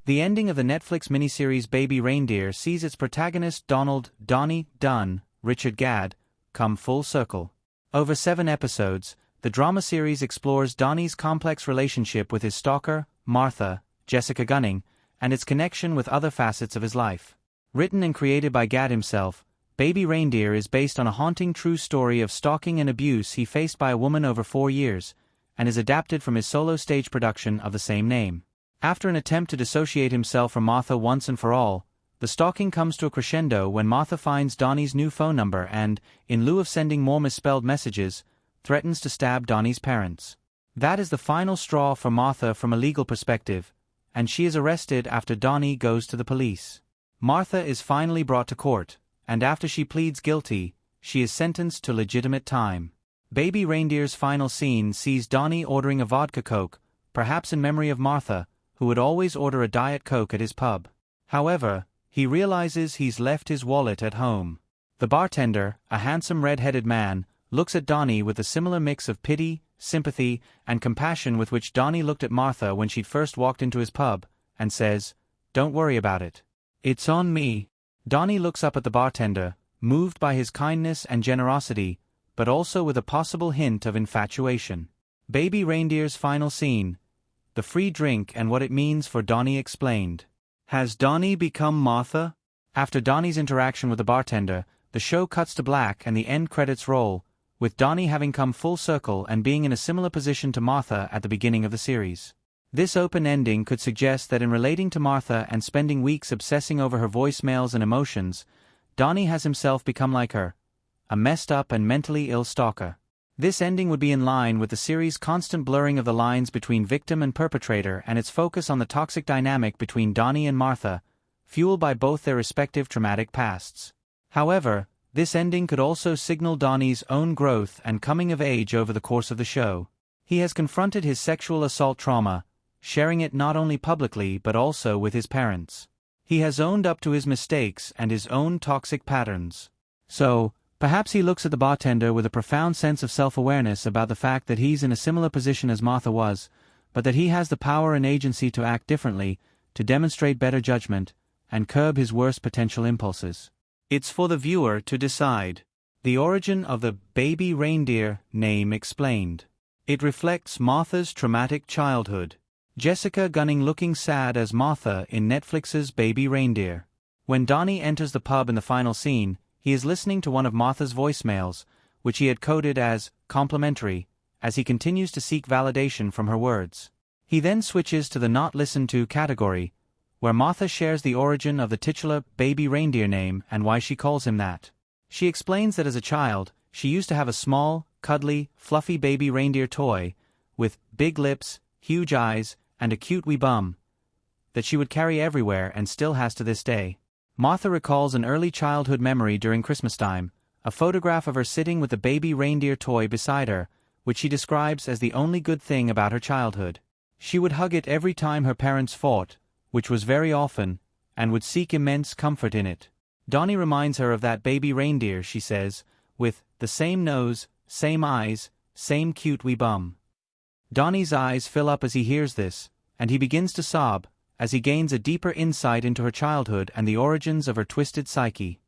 The ending of the Netflix miniseries Baby Reindeer sees its protagonist Donny Dunn, Richard Gadd, come full circle. Over 7 episodes, the drama series explores Donny's complex relationship with his stalker, Martha, Jessica Gunning, and its connection with other facets of his life. Written and created by Gadd himself, Baby Reindeer is based on a haunting true story of stalking and abuse he faced by a woman over 4 years, and is adapted from his solo stage production of the same name. After an attempt to dissociate himself from Martha once and for all, the stalking comes to a crescendo when Martha finds Donny's new phone number and, in lieu of sending more misspelled messages, threatens to stab Donny's parents. That is the final straw for Martha from a legal perspective, and she is arrested after Donny goes to the police. Martha is finally brought to court, and after she pleads guilty, she is sentenced to legitimate time. Baby Reindeer's final scene sees Donny ordering a vodka Coke, perhaps in memory of Martha, who would always order a Diet Coke at his pub. However, he realizes he's left his wallet at home. The bartender, a handsome red-headed man, looks at Donny with a similar mix of pity, sympathy, and compassion with which Donny looked at Martha when she'd first walked into his pub, and says, "Don't worry about it. It's on me." Donny looks up at the bartender, moved by his kindness and generosity, but also with a possible hint of infatuation. Baby Reindeer's final scene, the free drink and what it means for Donny explained. Has Donny become Martha? After Donny's interaction with the bartender, the show cuts to black and the end credits roll, with Donny having come full circle and being in a similar position to Martha at the beginning of the series. This open ending could suggest that in relating to Martha and spending weeks obsessing over her voicemails and emotions, Donny has himself become like her, a messed up and mentally ill stalker. This ending would be in line with the series' constant blurring of the lines between victim and perpetrator and its focus on the toxic dynamic between Donny and Martha, fueled by both their respective traumatic pasts. However, this ending could also signal Donny's own growth and coming of age over the course of the show. He has confronted his sexual assault trauma, sharing it not only publicly but also with his parents. He has owned up to his mistakes and his own toxic patterns. So, perhaps he looks at the bartender with a profound sense of self-awareness about the fact that he's in a similar position as Martha was, but that he has the power and agency to act differently, to demonstrate better judgment, and curb his worst potential impulses. It's for the viewer to decide. The origin of the Baby Reindeer name explained. It reflects Martha's traumatic childhood. Jessica Gunning looking sad as Martha in Netflix's Baby Reindeer. When Donny enters the pub in the final scene, he is listening to one of Martha's voicemails, which he had coded as complimentary, as he continues to seek validation from her words. He then switches to the not listened to category, where Martha shares the origin of the titular Baby Reindeer name and why she calls him that. She explains that as a child, she used to have a small, cuddly, fluffy baby reindeer toy, with big lips, huge eyes, and a cute wee bum, that she would carry everywhere and still has to this day. Martha recalls an early childhood memory during Christmas time, a photograph of her sitting with the baby reindeer toy beside her, which she describes as the only good thing about her childhood. She would hug it every time her parents fought, which was very often, and would seek immense comfort in it. Donny reminds her of that baby reindeer, she says, with the same nose, same eyes, same cute wee bum. Donny's eyes fill up as he hears this, and he begins to sob, as he gains a deeper insight into her childhood and the origins of her twisted psyche.